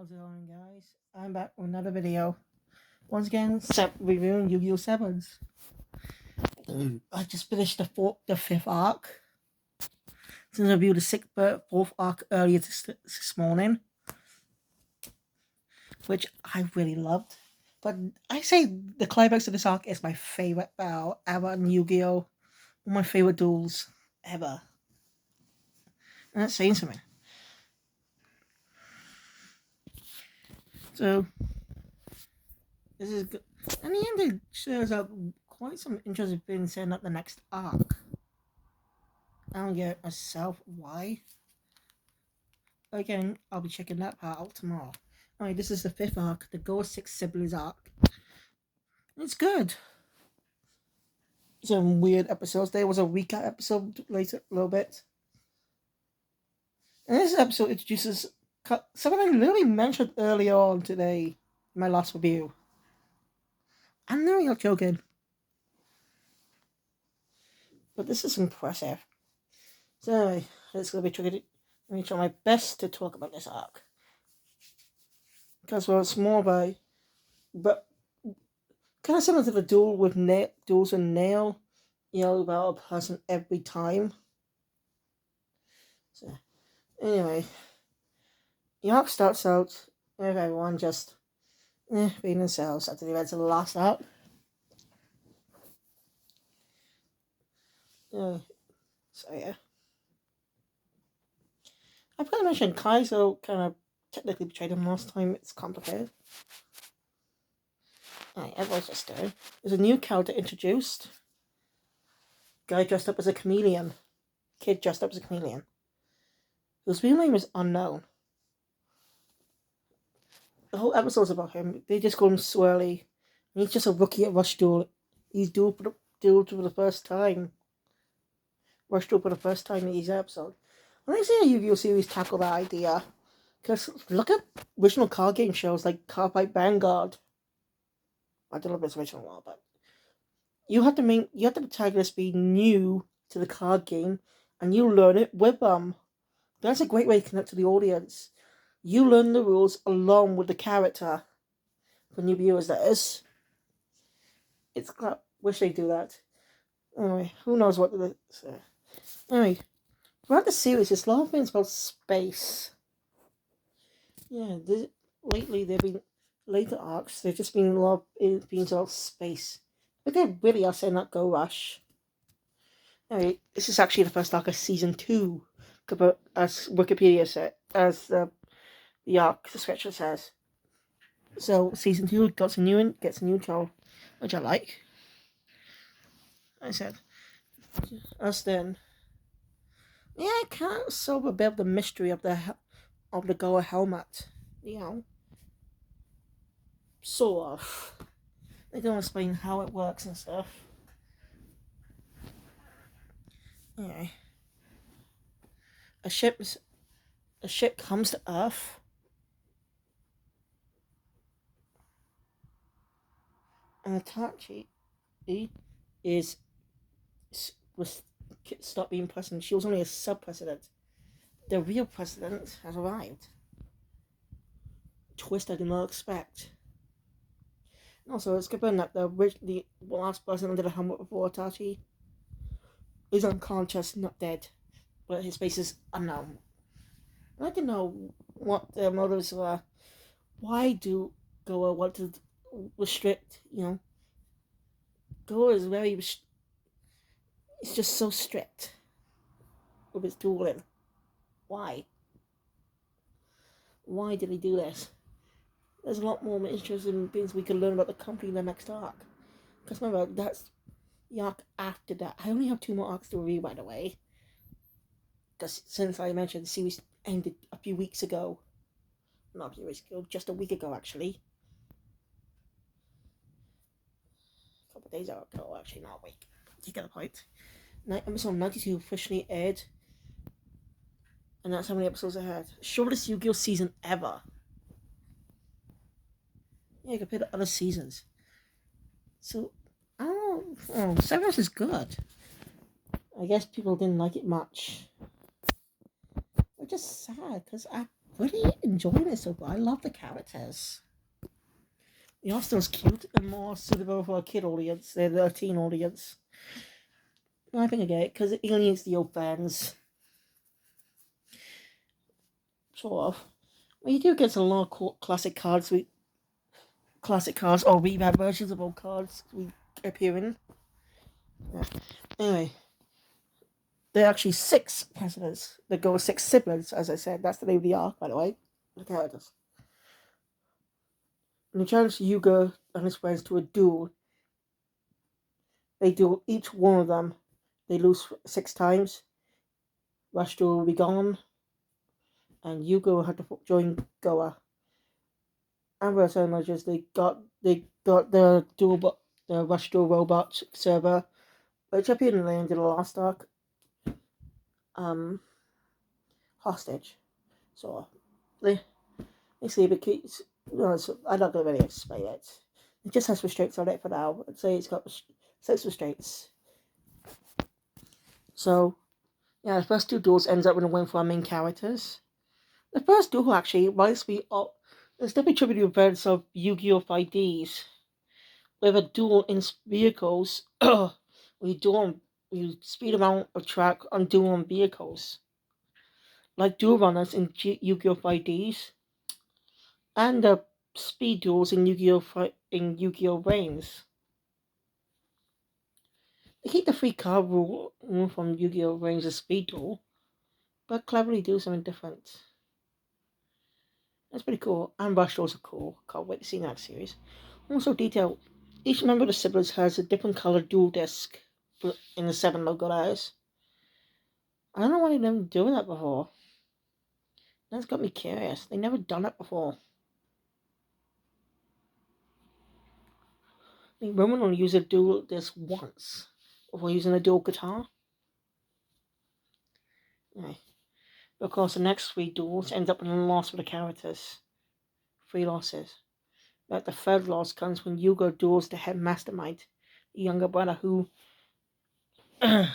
How's it going, guys? I'm back with another video. Once again, reviewing Yu-Gi-Oh! Sevens. I just finished the fifth arc. Since I reviewed the fourth arc earlier this morning, which I really loved. But I say the climax of this arc is my favorite battle ever in Yu-Gi-Oh! One of my favorite duels ever. And that's saying something. So this is good. And the ending shows up quite some interesting things setting up the next arc. I don't get myself why. Again, I'll be checking that part out tomorrow. Alright, this is the fifth arc, the Goha 6 Siblings arc. It's good. Some weird episodes. There was a recap episode later, a little bit. And this episode introduces something I literally mentioned earlier on today in my last review. I'm really not joking. But this is impressive. So anyway, it's going to be tricky. Let me try my best to talk about this arc. Because, well, it's more by... But kind of similar to the duels with Nail, you know, about a person every time. So, anyway, the arc starts out with everyone just being themselves after the events of the last arc. So yeah. I've kind of mentioned Kaizo kind of technically betrayed him last time. It's complicated. Alright, everyone's just doing. There's a new character introduced. Guy dressed up as a chameleon. Kid dressed up as a chameleon. His real name is unknown. The whole episode's about him. They just call him Swirly. And he's just a rookie at Rush Duel. He's dueled for the first time. Rush Duel for the first time in these episodes. When I see a Yu-Gi-Oh! Series tackle that idea, because look at original card game shows like Cardfight Vanguard. I don't know if it's original or not, but you have the protagonist be new to the card game, and you learn it with them. That's a great way to connect to the audience. You learn the rules along with the character. For new viewers, that is. It's crap. Wish they do that. Anyway, who knows what to say. Anyway, throughout the series, there's a lot of things about space. Yeah, lately there have been later arcs. There's just been a lot of things about space. But they really are saying that Go Rush. Anyway, this is actually the first arc of season 2, as Wikipedia said, as the arc description says. So season 2 gets a new intro, which I like. I said, us then. Yeah, I can't solve a bit of the mystery of the Goa helmet. You know, sort of. They don't explain how it works and stuff. Anyway, a ship comes to Earth. And Itachi was stopped being president. She was only a sub-president. The real president has arrived. Twist I did not expect. And also, it's confirmed that the last person under the helmet before Itachi is unconscious, not dead, but his face is unknown. I'd like to know what their motives were. Why do Goa want to restrict, Goa is it's just so strict with its dueling. Why? Why did he do this? There's a lot more interesting things we can learn about the company in the next arc. Because remember, that's the arc after that. I only have 2 more arcs to review, by the way. Because since I mentioned the series ended a few weeks ago. Not a few weeks ago, just a week ago, actually. A couple of days ago, actually, not a week. You get the point. Episode 92 officially aired. And that's how many episodes I had. Shortest Yu-Gi-Oh! Season ever. Yeah, compared to other seasons. So, Severus is good. I guess people didn't like it much. Which is sad, because really enjoying it so far. I love the characters. The art style's cute and more suitable for a kid audience than a teen audience. I think I get it because it alienates the old fans. Sort of. Well, you do get a lot of classic cards. Classic cards or revamp versions of old cards appearing. Yeah. Anyway, there are actually 6 presidents that go with 6 siblings, as I said. That's the name of the arc, by the way. The characters. And they challenge Yuga and his friends to a duel. They duel each one of them. They lose 6 times. Rush duel will be gone. And Yuga will have to join Goha. Amber emerges. They got the Rush duel robot server, which appeared in the end of the last arc. Hostage. So they see the keys. No, I'm not going to really explain it. It just has restraints on it for now. I'd say it's got 6 restraints. So, yeah, the first 2 duels ends up with a win for our main characters. The first duel actually reminds me of the definitely tribute events of Yu-Gi-Oh! 5Ds. With a duel in vehicles, we speed around a track on duel on vehicles. Like duel runners in Yu-Gi-Oh! 5Ds. And the speed duels in Yu-Gi-Oh! Reigns. They keep the 3 card rule from Yu-Gi-Oh! Reigns' speed duel, but cleverly do something different. That's pretty cool. And Rush duels are cool. Can't wait to see that series. Also, detail: each member of the siblings has a different color dual disc in the 7 logo layers. I don't know why they've never done that before. That's got me curious. They've never done it before. I think Roman only used a dual disc once before using a dual guitar. Yeah. Of course, the next 3 duels end up in a loss for the characters. 3 losses. But the third loss comes when Yugo duels the head mastermind, the younger brother who kind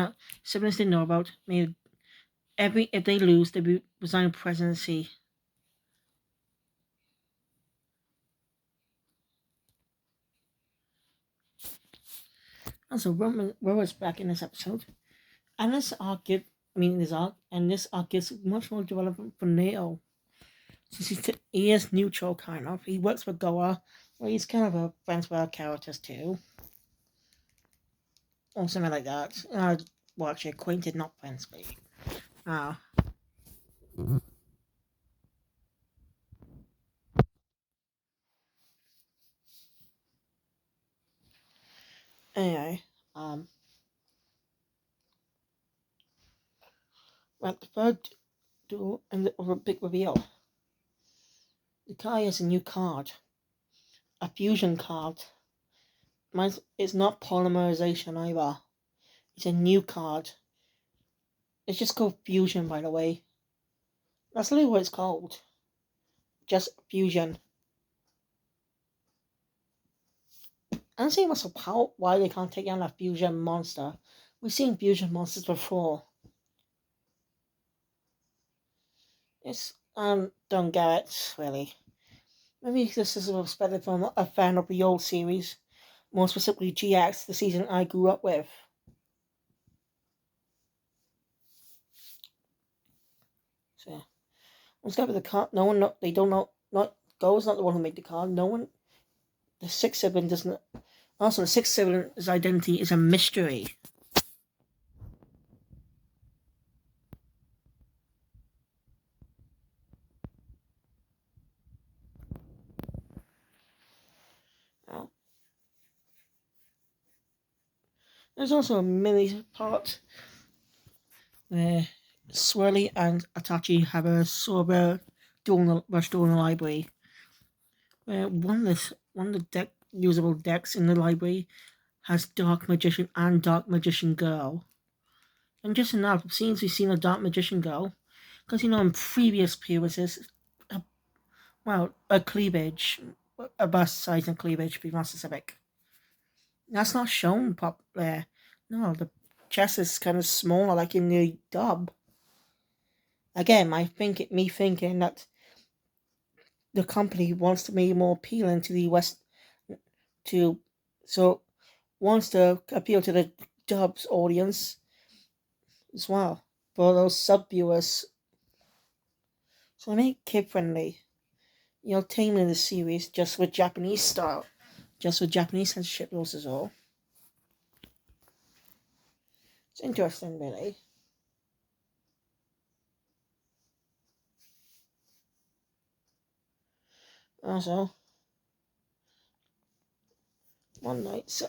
of siblings didn't know about. If they lose, they resign presidency. And so Roman's back in this episode, and this arc gives much more development for Neo. Since he is neutral, kind of. He works for Goa, where he's kind of a friends with our characters too, or something like that. Well, actually, acquainted, not friends, but uh, anyway, at the third duel and a big reveal. The guy has a new card, a fusion card. It's not polymerization either. It's a new card. It's just called fusion, by the way. That's literally what it's called. Just fusion. I don't see why they can't take down a fusion monster. We've seen fusion monsters before. Don't get it, really. Maybe this is a perspective from a fan of the old series, more specifically GX, the season I grew up with. So, yeah. Let's go with the card. No one, they don't know. Not Go's not the one who made the card. No one. The 6th sibling doesn't. Also, the 6th sibling's identity is a mystery. Well, there's also a mini part where Swirly and Atachi have a sort of rush duel in the library. Where one of the usable decks in the library has Dark Magician and Dark Magician Girl. And just enough, it seems we've seen a Dark Magician Girl. Because, in previous appearances, a cleavage, a bust size and cleavage, to be more specific. That's not shown there. No, the chest is kind of smaller, like in the dub. Again, me thinking that the company wants to make it more appealing to the West, to so wants to appeal to the dubs audience as well for those sub viewers. So they make kid friendly. Taming the series just with Japanese style, just with Japanese censorship rules as well. It's interesting, really. Also, one night,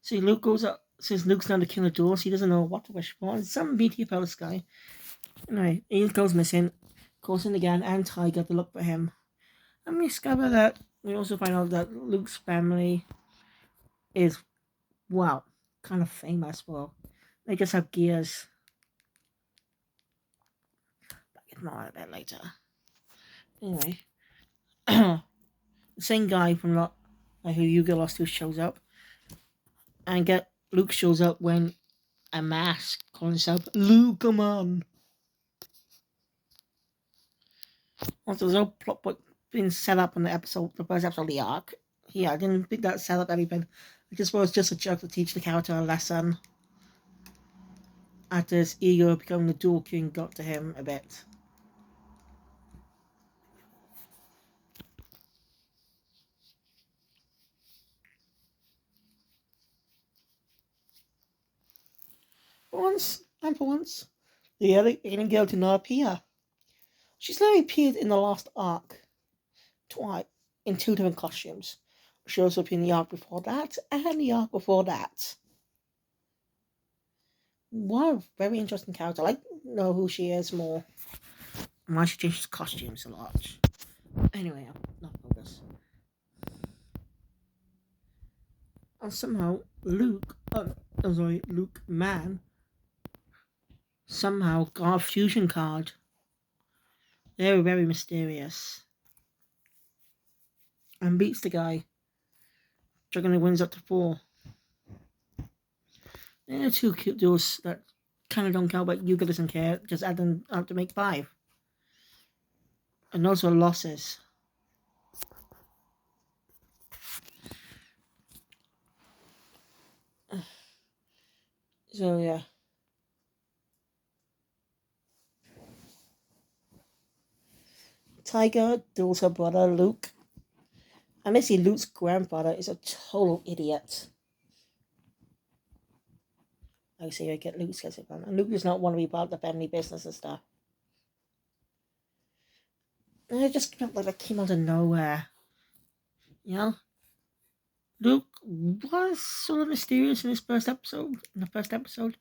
see Luke goes up, says Luke's not the king of doors. He doesn't know what to wish for. And some BT about this guy. Anyway, Ian goes missing, calls in again, and Tiger to look for him. And we discover that we also find out that Luke's family is, wow, kind of famous. Well, they just have gears. But get more of that later. Anyway, the same guy from who Yuga lost to shows up, and Luke shows up when a mask calling himself Luke, come on. Also, there's no plot point being set up in the first episode of the arc. Yeah, I didn't think that set up anything. I just was just a joke to teach the character a lesson. After his ego becoming the Dual King got to him a bit. For once, the alien girl did not appear. She's now appeared in the last arc twice in two different costumes. She also appeared in the arc before that and the arc before that. Wow, very interesting character. I like to know who she is more. And why she changes costumes a lot. Anyway, I'm not focused. And somehow Luke Man somehow got a fusion card. They were very mysterious. And beats the guy. Dragon wins up to 4. There are two cute duels that kind of don't count, but Yuga doesn't care. Just add them up to make 5. And those were losses. So yeah. Tiger duels her brother Luke. And they see Luke's grandfather is a total idiot. I see I get Luke's gets it from. And Luke does not want to be part of the family business and stuff. And it just came out of nowhere. You know? Luke was sort of mysterious in the first episode.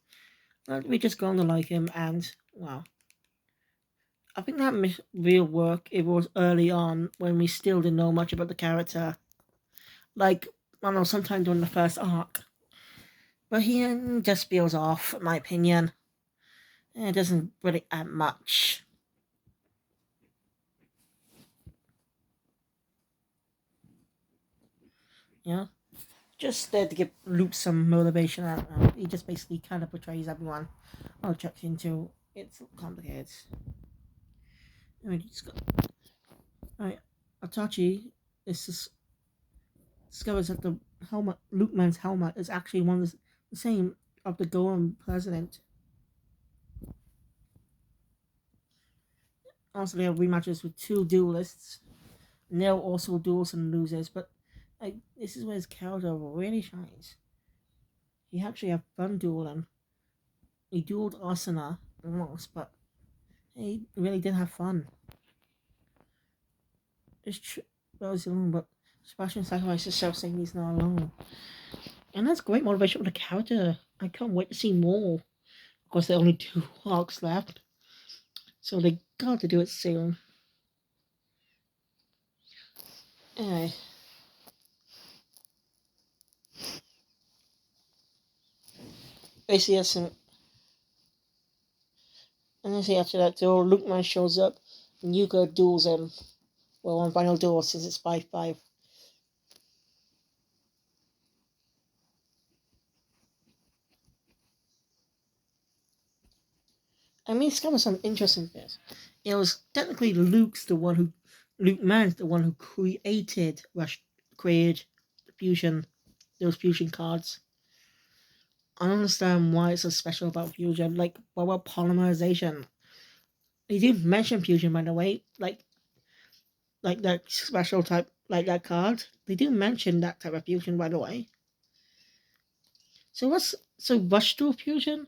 We just grown to like him, and wow. I think that real work, it was early on when we still didn't know much about the character. Like, I don't know, sometime during the first arc. But he just feels off, in my opinion. It doesn't really add much. Yeah? Just there to give Luke some motivation. I don't know. He just basically kind of portrays everyone. I'll check into it's complicated. Alright, Itachi discovers that the helmet, Luke Man's helmet, is actually one of the same of the Gohan president. Also, they have rematches with 2 duelists. Nell also duels and loses, but this is where his character really shines. He actually had fun dueling. He dueled Asuna and lost, but he really did have fun. It's true. Well, he's alone, but Sebastian sacrifices himself saying he's not alone. And that's great motivation for the character. I can't wait to see more. Of course, there are only 2 arcs left. So they got to do it soon. Anyway. Basically, and then after that duel, Luke Man shows up, and Yuga duels him. Well, on final duel since it's 5-5. I mean, it's kind of some interesting things. It was technically Luke Man's the one who created fusion, those fusion cards. I don't understand why it's so special about fusion. Like, what about polymerization? They didn't mention fusion, by the way. Like that special type, like that card. They didn't mention that type of fusion, by the way. So rush duel fusion?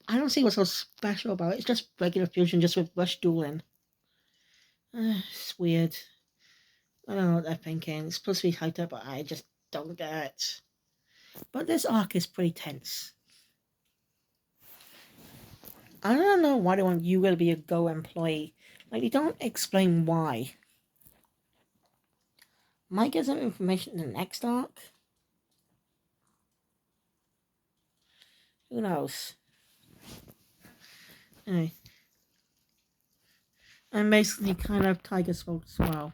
I don't see what's so special about it. It's just regular fusion, just with rush dueling. It's weird. I don't know what they're thinking. It's supposed to be hyped up, but I just don't get it. But this arc is pretty tense. I don't know why they want Yuga to be a Go employee. Like, they don't explain why. Might get some information in the next arc. Who knows? Anyway. And basically kind of Tiger's fault as well.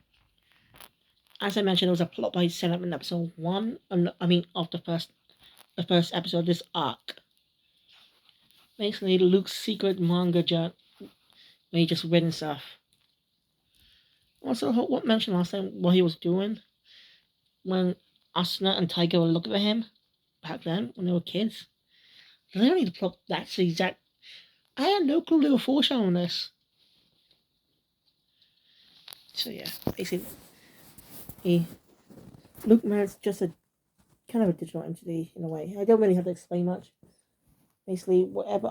As I mentioned, there was a plot point set up in episode 1. Of the first episode of this arc. Basically, Luke's secret manga journal, where he just read stuff. Also, what mentioned last time what he was doing when Asuna and Tiger were looking at him back then when they were kids. Literally, the plot that's the exact. I had no clue they were foreshadowing this. So yeah, basically, Luke Man's just a kind of a digital entity in a way. I don't really have to explain much. Basically, whatever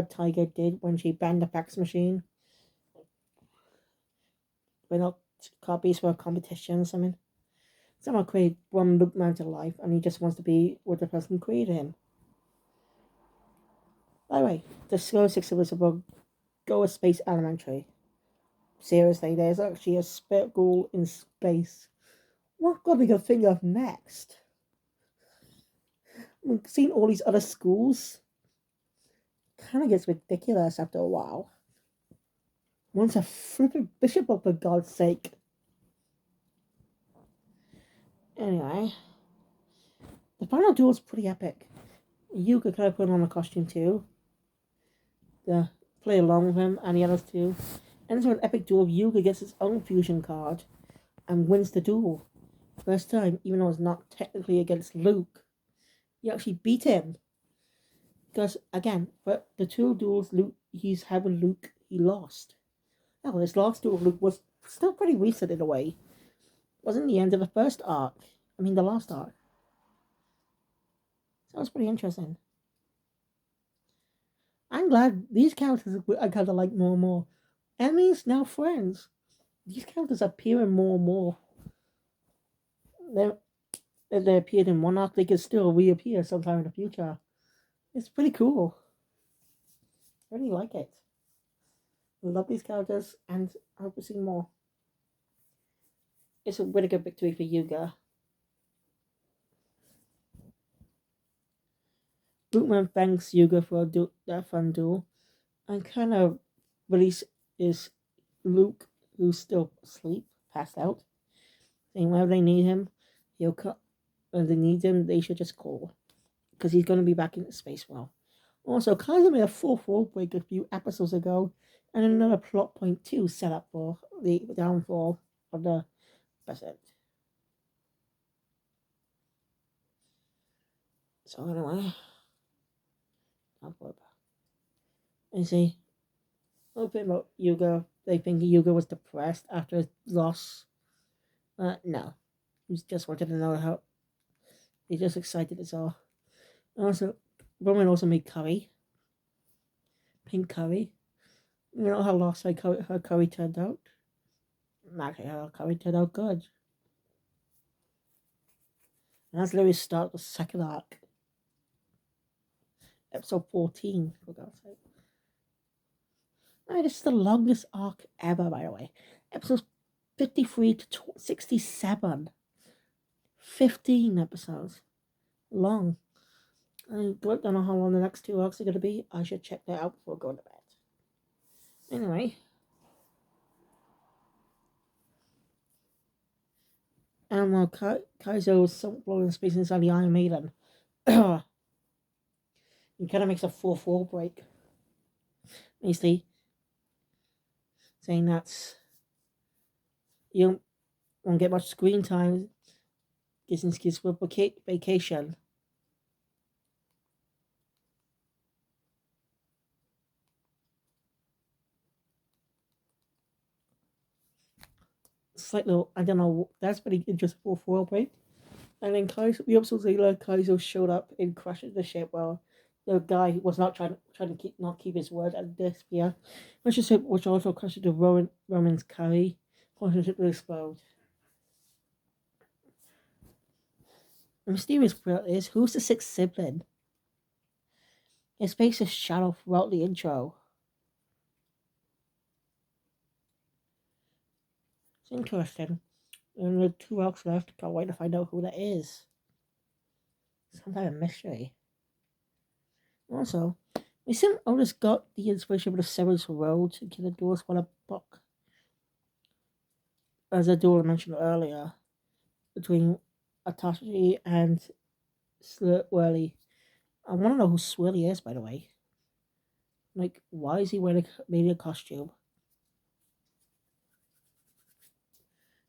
Tiger did when she banned the fax machine, we're not copies for a competition or something. Someone created one Luke Man to life, and he just wants to be with the person who created him. By the way, the Slow 6 was about Goa Space Elementary. Seriously, there's actually a spirit ghoul in space. What are we gonna think of next? We've seen all these other schools. Kind of gets ridiculous after a while. One's a flippin' bishop, for God's sake. Anyway, the final duel is pretty epic. Yuka kind of put on a costume too. To play along with him and the others too. And so an epic duel, Yuga gets his own fusion card and wins the duel. First time, even though it's not technically against Luke, he actually beat him. Because again, for the two duels he's had with Luke, he lost. Now his last duel with Luke was still pretty recent in a way. It wasn't the end of the first arc. The last arc. So that was pretty interesting. I'm glad these characters I kind of like more and more. Enemies now friends. These characters appearing more and more. They appeared in one arc, they could still reappear sometime in the future. It's pretty cool. I really like it. I love these characters, and I hope to see more. It's a really good victory for Yuga. Bootman thanks Yuga for that fun duel, and kind of releases Luke, who's still asleep, passed out, saying whenever they need him, he'll come. When they need him, they should just call, because he's going to be back in the space well. Also, Kaiser made a 4-4 break a few episodes ago, and another plot point too set up for the downfall of the president. So anyway, and see, open about Yuga. They think Yuga was depressed after his loss. No, he just wanted to know how. He's just excited as all. Also, Roman also made curry, pink curry. You know how her curry turned out? Actually, her curry turned out good. And that's literally the start of the second arc. Episode 14, for God's sake. This is the longest arc ever, by the way. Episodes 53 to 67. 15 episodes. Long. I don't know how long the next two arcs are going to be. I should check that out before going to bed. Anyway. And while Kaizo was blowing space inside the Iron Maiden, he kind of makes a 4-4 break. Basically, saying that you won't get much screen time. Disney's kids for vacation. It's like little, I don't know. That's pretty interesting for a break. And then Kaizo, the episode later, Kaizo showed up and crashed the ship while the guy was not trying to keep his word and disappear. Which also crashed the Roman's carry, causing the ship to explode. The mysterious plot is who's the sixth sibling? His face is shadowed throughout the intro. It's interesting. And the 2 arcs left. Can't wait to find out who that is. Some kind of mystery. Also, we seem Otis got the inspiration for the Severance Road to kill the doors for a book. As a duel I mentioned earlier, between Atashi and Swirly. I want to know who Swirly is, by the way. Like, why is he wearing a costume?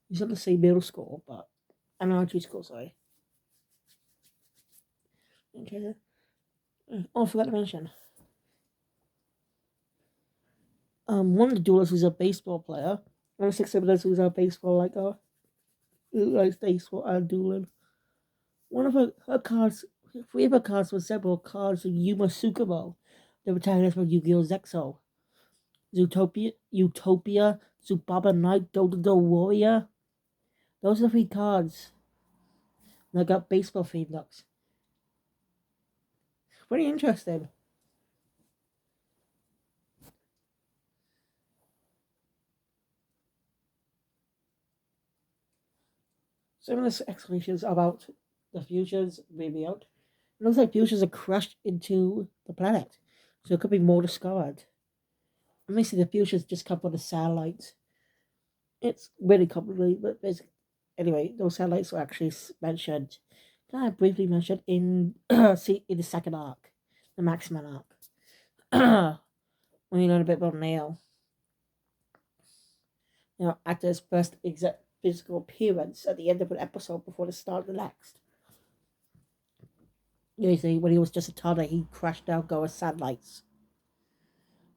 He's at the same middle school, but elementary school, sorry. Okay. Oh, I forgot to mention. One of the duelists was a baseball player. One of the six siblings was a baseball like baseball and dueling. One of her cards, three of her cards were several cards of Yuma Tsukumo, the protagonist from Yu-Gi-Oh! Zexo. Utopia, Tsubaba Knight, Dodo Warrior. Those are the three cards. And I got baseball themed decks. Pretty interesting. Some of the explanations about the fusions revealed. It looks like fusions are crushed into the planet, so it could be more discovered. Let me see the fusions just come from the satellites. It's really complicated, but basically, anyway, those satellites were actually mentioned, kind of briefly mentioned in in the second arc, the Maximan arc. When you learn a bit about Nail, after his first exact physical appearance at the end of an episode before the start of the next. Usually, when he was just a toddler, he crashed down Goa's satellites.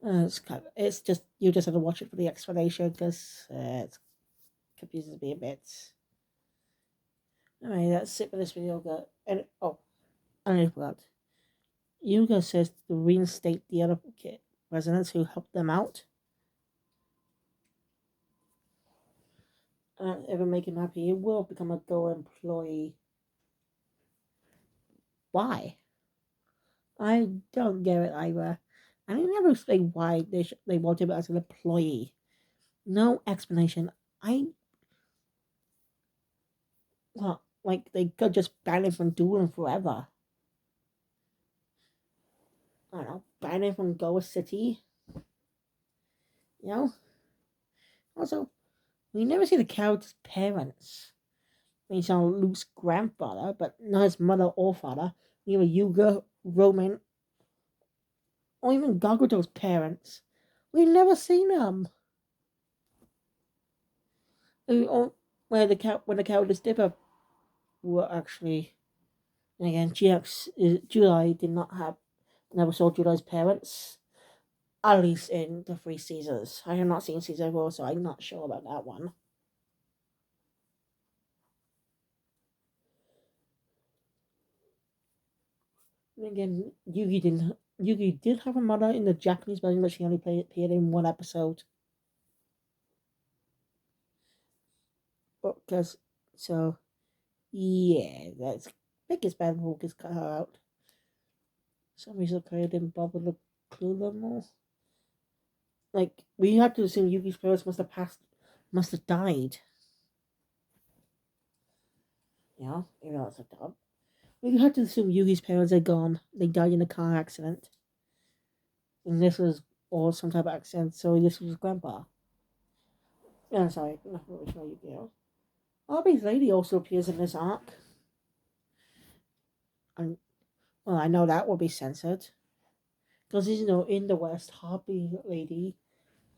It's just you just have to watch it for the explanation because it confuses me a bit. Anyway, that's it for this video. And I forgot. Yuga says to reinstate the other residents who helped them out. Ever make him happy, he will become a Go employee. Why? I don't get it either. And he never explained why they want him as an employee. No explanation. Well, like they could just ban him from doing forever. I don't know, ban him from Goa City. You know. Also, we never see the character's parents. We saw Luke's grandfather, but not his mother or father. We have Yuga, Roman, or even Gagoto's parents. We've never seen them. Or where when the characters differ were actually, and again, July did not have never saw July's parents. At least in the 3 seasons. I have not seen season 4, so I'm not sure about that one. And again, Yugi did have a mother in the Japanese version, but she only appeared in one episode. Because so yeah, that's biggest bad book is cut her out. Some reason I didn't bother to clue them more. Like we had to assume Yugi's parents must have died. Yeah, you know, it's a dumb. We had to assume Yugi's parents are gone. They died in a car accident. And this was all some type of accident, so this was grandpa. Yeah, sorry, not original Yu-Gi-Oh! Arby's lady also appears in this arc. And well, I know that will be censored. Because, in the West, Harpy Lady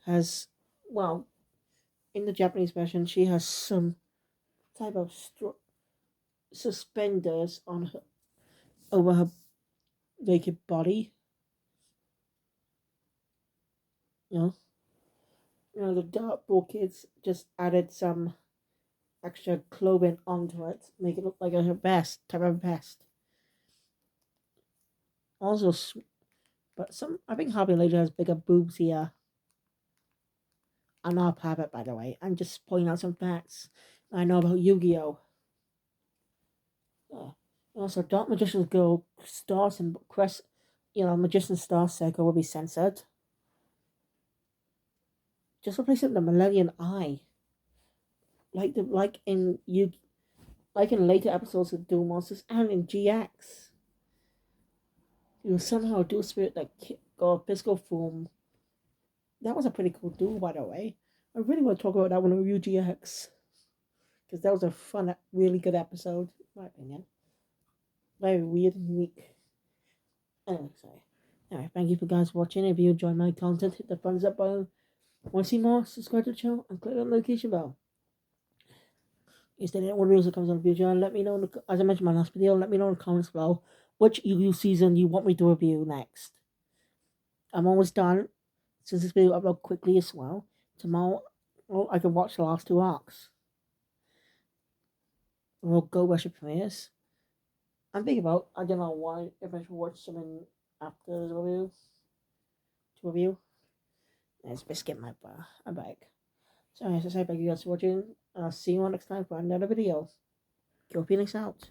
has, well, in the Japanese version, she has some type of suspenders on her, over her naked body. You know, the Dark Ball kids just added some extra clothing onto it, make it look like a vest, type of vest. Also, but I think Harpy Lady has bigger boobs here. I'm not a by the way. I'm just pointing out some facts I know about Yu-Gi-Oh. Yeah. Also, Dark Magician's Girl Stars and Crest, Magician Star Circle will be censored. Just replace it with the Millennium Eye, like in later episodes of Duel Monsters and in GX. You somehow Dual Spirit that got physical form. That was a pretty cool duel, by the way. I really want to talk about that one with UGX because that was a fun, really good episode, in my opinion. Very weird and unique. Anyway, sorry. Anyway, thank you for guys watching. If you enjoy my content, hit the thumbs up button. Want to see more? Subscribe to the channel and click on the notification bell. Instead of what videos that comes on the future, and let me know, as I mentioned in my last video, let me know in the comments below which EU season you want me to review next. I'm almost done, since this video upload quickly as well. Tomorrow, I can watch the last 2 arcs. Or Go Russia premieres. I'm thinking about, I don't know why, if I should watch something after the review. To review. Let's just get my bag. So, as I say, thank you guys for watching. And I'll see you all next time for another video. Kill Phoenix out.